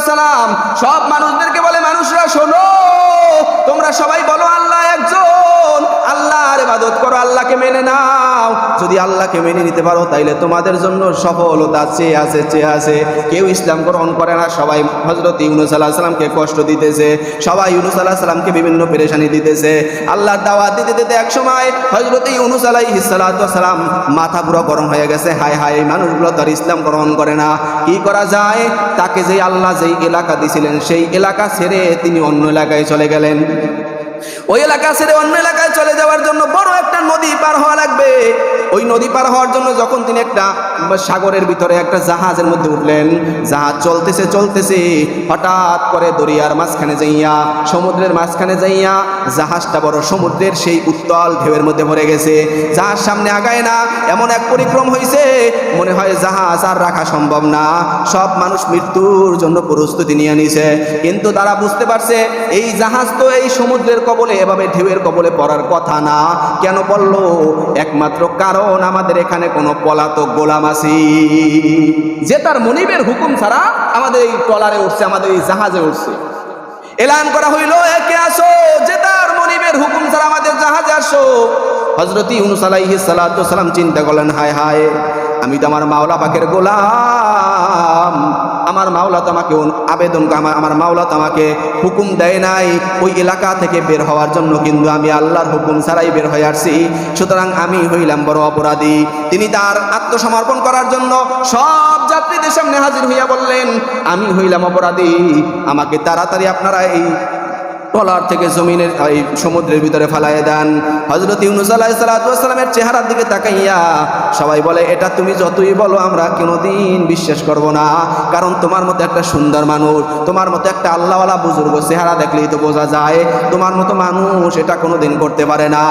সালাম সব মানুষদেরকে বলে, মানুষরা শোনো, তোমরা সবাই বলো আল্লাহ একজন, আল্লাহর ইবাদত করো, আল্লাহকে মেনে নাও। যদি আল্লাহকে মেনে নিতে পারো তাইলে তোমাদের জন্য সফলতা চেয়ে আছে। কেউ ইসলাম গ্রহণ করে না, সবাই হযরত ইউনূস আলাইহিস সালামকে কষ্ট দিতেছে, সবাই ইউনূস আলাইহিস সালামকে বিভিন্ন পেরেশানি দিতেছে। আল্লাহর দাওয়াত দিতে এক সময় হযরত ইউনূস আলাইহিস সালাম মাথা পুরো গরম হয়ে গেছে। হায় হায়, এই মানুষগুলো তো আর ইসলাম গ্রহণ করে না, কি করা যায়? তাকে যেই আল্লাহ যেই এলাকা দিয়েছিলেন সেই এলাকা ছেড়ে তিনি অন্য এলাকায় চলে গেলেন। ওই এলাকা ছেড়ে অন্য এলাকায় চলে যাওয়ার জন্য বড় একটা নদী পার হওয়া লাগবে। ওই নদী পার হওয়ার জন্য যখন তিনি একটা সাগরের ভিতরে একটা জাহাজের মধ্যে উঠলেন, জাহাজ চলতেছে হঠাৎ করে দরিয়ার মাঝখানে যাইয়া, সমুদ্রের মাঝখানে যাইয়া জাহাজটা বড় সমুদ্রের সেই উত্তাল ঢেউয়ের মধ্যে ভরে গেছে। জাহাজ সামনে আগায় না, এমন এক পরিক্রম হয়েছে মনে হয় জাহাজ আর রাখা সম্ভব না। সব মানুষ মৃত্যুর জন্য প্রস্তুতি নিয়ে নিছে, কিন্তু তারা বুঝতে পারছে এই জাহাজ তো এই সমুদ্রের কবলে, এভাবে ঢেউয়ের কবলে পড়ার কথা না। কেন পড়লো? একমাত্র কারণ আমাদের এখানে কোনো পলাতক গোলাম আছে, যে তার মনিবের হুকুম ছাড়া আমাদের এই ট্রলারে উঠছে, আমাদের এই জাহাজে উঠছে। এলান করা হইল, একে আসো, যে তার মনিবের হুকুম ছাড়া আমাদের জাহাজে আসো। হযরত ইউনূস আলাইহিস সালাম চিন্তা করলেন, হায় হায়, আমি তো আমার মাওলা পাকের গোলাম, আমার মাওলা তো আমাকে আমার মাওলা তো আমাকে হুকুম দেয় নাই ওই এলাকা থেকে বের হওয়ার জন্য, কিন্তু আমি আল্লাহর হুকুম ছাড়াই বের হয়ে আসছি, সুতরাং আমি হইলাম বড় অপরাধী। তিনি তার আত্মসমর্পণ করার জন্য সব যাত্রীদের সামনে হাজির হইয়া বললেন, আমি হইলাম অপরাধী, আমাকে তাড়াতাড়ি আপনারা এই ট্রলার থেকে জমিনের এই সমুদ্রের ভিতরে ফালাইয়া দেন। হযরত ইউনূস আলাইহিস সালামের চেহারার দিকে তাকাইয়া সবাই বলে, এটা তুমি যতই বলো আমরা কোনোদিন বিশ্বাস করব না, কারণ তোমার মতো একটা সুন্দর মানুষ, তোমার মতো একটা আল্লাহওয়ালা বুজুর্গ, চেহারা দেখলেই তো বোঝা যায় তোমার মতো মানুষ এটা কোনোদিন করতে পারে না।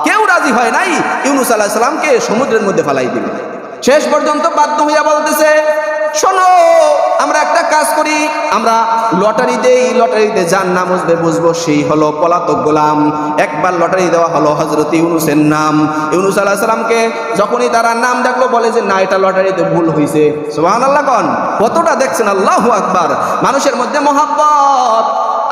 কেউ রাজি হয় নাই ইউনূস আলাইহিস সালামকে সমুদ্রের মধ্যে ফালাই দিবে। শেষ পর্যন্ত বাধ্য হইয়া বলতেছে, শোনো, আমরা একটা কাজ করি, আমরা লটারি দেই, লটারিতে যার নাম আসবে বুঝবো সেই হলো পলাতক গোলাম। একবার লটারি দেওয়া হলো হযরত ইউনূসের নাম। ইউনূস আলাইহিস সালামকে যখনই তারা নাম দেখলো বলে যে না, এটা লটারিতে ভুল হয়েছে। সুবহানাল্লাহ কোন কতটা দেখছেন, আল্লাহু আকবার। মানুষের মধ্যে মহব্বত,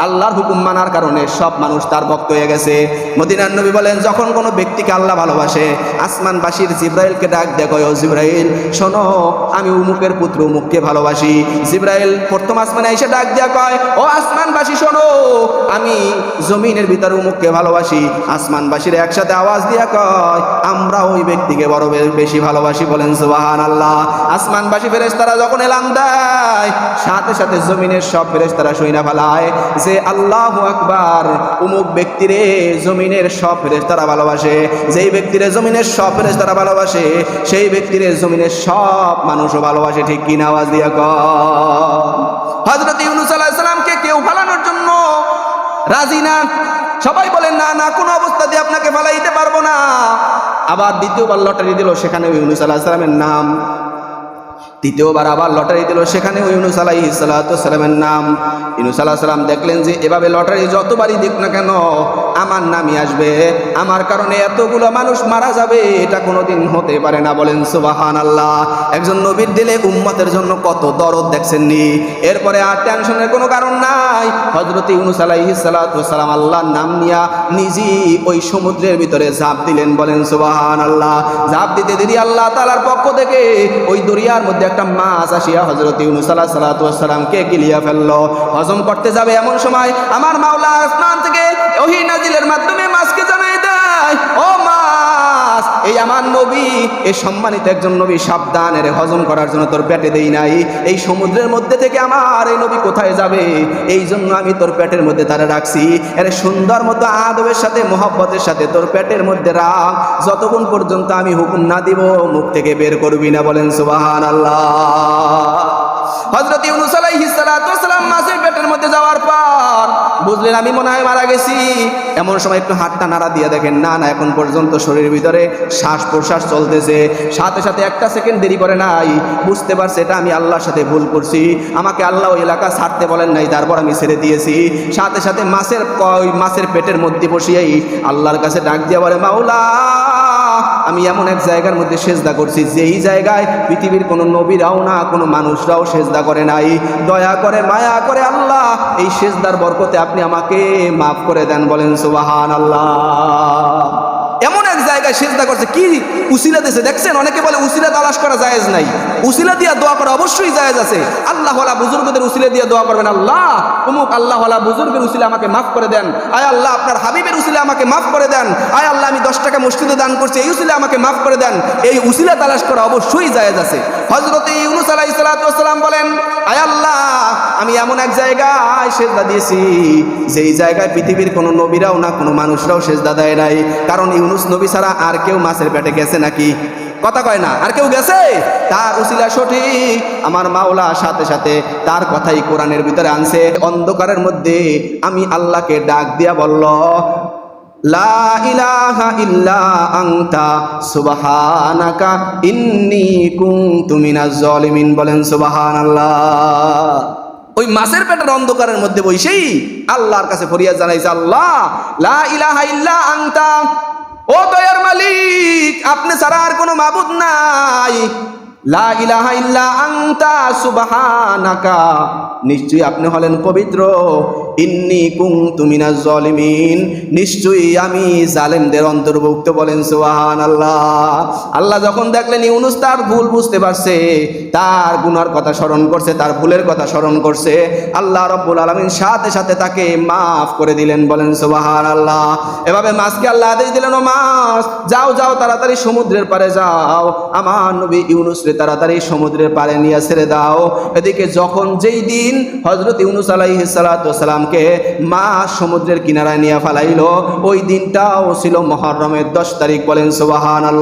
আল্লাহর হুকুম মানার কারণে সব মানুষ তার ভক্ত হয়ে গেছে। মদিনার নবী বলেন, যখন কোনো ব্যক্তিকে আল্লাহ ভালোবাসে, আসমানবাসীর জিবরাইলকে ডাক দেয়, ও জিবরাইল শোনো, আমি উমুকের পুত্র উমুককে ভালোবাসি। জিবরাইল প্রথম আসমানে এসে ডাক দেয়া কয়, ও আসমানবাসী শোনো, আমি জমিনের ভিতরে উমুককে ভালোবাসি। আসমানবাসীরা একসাথে আওয়াজ দিয়া কয়, আমরা ওই ব্যক্তিকে বড় বেশি ভালোবাসি। বলেন সুবহানাল্লাহ। আসমানবাসী ফেরেশতারা যখন এলান দেয়, সাথে সাথে জমিনের সব ফেরেশতারা শুইনা ফেলায় যে আল্লাহু আকবার, উমুক ব্যক্তিরে জমিনের সব ফেরেশতারা ভালোবাসে। যেই ব্যক্তিরে জমিনের সব ফেরেশতারা ভালোবাসে, সেই ব্যক্তিরে জমিনের সব মানুষও ভালোবাসে। ঠিক কিনা? আওয়াজ দিয়া কয়। হযরত ইউনূস আলাইহিস সালামকে কেউ ফালানোর জন্য রাজি না, সবাই বলেন না না, কোনো অবস্থাতে আপনাকে ফালাইতে পারবো না। আবার দ্বিতীয়বার লটারি দিল, সেখানে ইউনূস আলাইহিস সালামের নাম। তৃতীয়বার আবার লটারি দিল, সেখানে ইউনূস আলাইহিস সালামের নাম। ইউনূস আলাইহিস সালাম দেখলেন যে এভাবে লটারি যতবারই দিক না কেন আমার নামই আসবে, আমার কারণে এতগুলো মানুষ মারা যাবে, এটা কোনোদিন হতে পারে না। বলেন সুবহানাল্লাহ। একজন নবীর দিলে উম্মতের জন্য কত দরদ দেখছেন নি। এরপরে আর টেনশনের কোনো কারণ নাই। হযরত ইউনূস আলাইহিস সালাম আল্লাহর নাম নিয়া নিজেই ওই সমুদ্রের ভিতরে ঝাঁপ দিলেন। বলেন সুবহানাল্লাহ। ঝাঁপ দিতে দেরি আল্লাহ তাআলার পক্ষ থেকে ওই দরিয়ার মধ্যে একটা মাছ আসিয়া হযরত ইউনূস আলাইহিস সালামকে গিলিয়া ফেললো। হজম করতে যাবে এমন সময় আমার মাওলা আসমান থেকে ওহী নাজিলের মাধ্যমে মাছকে জানাই দেয়, ও মাছ, এই আমার নবী, এই সম্মানিত একজন নবী, সাবধান, এর হজম করার জন্য তোর পেটে দেই নাই। এই সমুদ্রের মধ্যে থেকে আমার এই নবী কোথায় যাবে, এই জন্য আমি তোর পেটের মধ্যে তারা রাখছি। এর সুন্দর মতো আদবের সাথে মহব্বতের সাথে তোর পেটের মধ্যে রাখ, যতক্ষণ পর্যন্ত আমি হুকুম না দিব মুখ থেকে বের করবি না। বলেন সুবহানাল্লাহ। হযরত ইউনূস আলাইহিস সালাম মাছের পেটের মধ্যে যাওয়ার পর বুঝলেন আমি মনে হয় মারা গেছি। এমন সময় একটু হাতটা নাড়া দিয়ে দেখেন না না, এখন পর্যন্ত শরীরের ভিতরে শ্বাস প্রশ্বাস চলতেছে। সাথে সাথে একটা সেকেন্ড দেরি করে নাই, বুঝতে পারছে এটা আমি আল্লাহর সাথে ভুল করছি, আমাকে আল্লাহ ওই এলাকা ছাড়তে বলেন নাই, তারপর আমি ছেড়ে দিয়েছি। সাথে সাথে মাছের পেটের মধ্যে বসিয়েই আল্লাহর কাছে ডাক দিয়ে বলে, মাওলা আমি এমন এক জায়গার মধ্যে সেজদা করছি যেই জায়গায় পৃথিবীর কোনো নবীরাও না কোনো মানুষরাও সেজদা করে নাই। দয়া করে মায়া করে আল্লাহ এই সেজদার বরকতে আপনি আমাকে মাফ করে দেন, বলেন সুবহানাল্লাহ। এমন এক জায়গায় সেজদা করছে, কি উসিলা দিয়েছে দেখছেন? অনেকে বলে উসিলা তালাশ করা জায়েজ নাই, উসিলা দিয়া দোয়া করা অবশ্যই জায়েজ আছে। আল্লাহওয়ালা বুজুর্গদের উসিলা দিয়ে দোয়া করবেন, আল্লাহ অমুক আল্লাহওয়ালা বুজুর্গের উসিলা আমাকে মাফ করে দেন, আয় আল্লাহ আপনার হাবিবের উসিলা আমাকে মাফ করে দেন, আয় আল্লাহ আমি 10 টাকা মসজিদে দান করছি, এই উসিলা আমাকে মাফ করে দেন। এই উসিলা তালাশ করা অবশ্যই জায়েজ আছে। হযরত ইউনূস আলাইহিস সালাম বলেন, আয় আল্লাহ আমি এমন এক জায়গায় সেজদা দিয়েছি যেই জায়গায় পৃথিবীর কোনো নবীরাও না কোনো মানুষরাও সেজদা দেয় নাই। কারণ ইউনূস নবী ছাড়া আর কেউ মাছের পেটে গেছে নাকি? কথা কয় না, আর কেউ গেছে? তার উসিলা সঠিক। আমার মাওলা সাথে সাথে তার কথাই কোরআনের ভিতরে আনছে। অন্ধকারের মধ্যে আমি আল্লাহকে ডাক দিয়া বলল, লা ইলাহা ইল্লা আনতা সুবহানাকা ইন্নী কুনতু মিনাজ জালিমিন, বলেন সুবহানাল্লাহ। ওই মাছের পেটের অন্ধকারের মধ্যে বসেই আল্লাহর কাছে ফরিয়াদ জানাইছে, আল্লাহ লা ইলাহা ইল্লা আনতা, ও দয়ার মালিক আপনি ছাড়া আর কোনো মাবুদ নাই, লা ইলাহা ইল্লা আনতা সুবহানাকা, নিশ্চয়ই আপনি হলেন পবিত্র, ইন্নী কুনতু মিনাজ জালিমিন, নিশ্চয়ই আমি জালেমদের অন্তর্ভুক্ত, বলেন সুবহানাল্লাহ। আল্লাহ যখন দেখলেন ইউনূস তার ভুল বুঝতে পারছে, তার গুনার কথা স্মরণ করছে, তার ভুলের কথা স্মরণ করছে, আল্লাহ রাব্বুল আলামিন সাথে সাথে তাকে মাফ করে দিলেন, বলেন সুবহানাল্লাহ। এভাবে মাছকে আল্লাহ আদেশ দিলেন, ও মাছ যাও যাও তাড়াতাড়ি সমুদ্রের পাড়ে যাও, আমার নবী ইউনূসকে তাড়াতাড়ি সমুদ্রের পাড়ে নিয়ে ছেড়ে দাও। এদিকে যখন যেই দিন হযরত ইউনূস আলাইহিস সালামকে মাছ সমুদ্রের কিনারায় নিয়ে ফেলাইল, ওই দিনটাও ছিল মুহররমের 10 তারিখ, বলেন সুবহানাল্লাহ।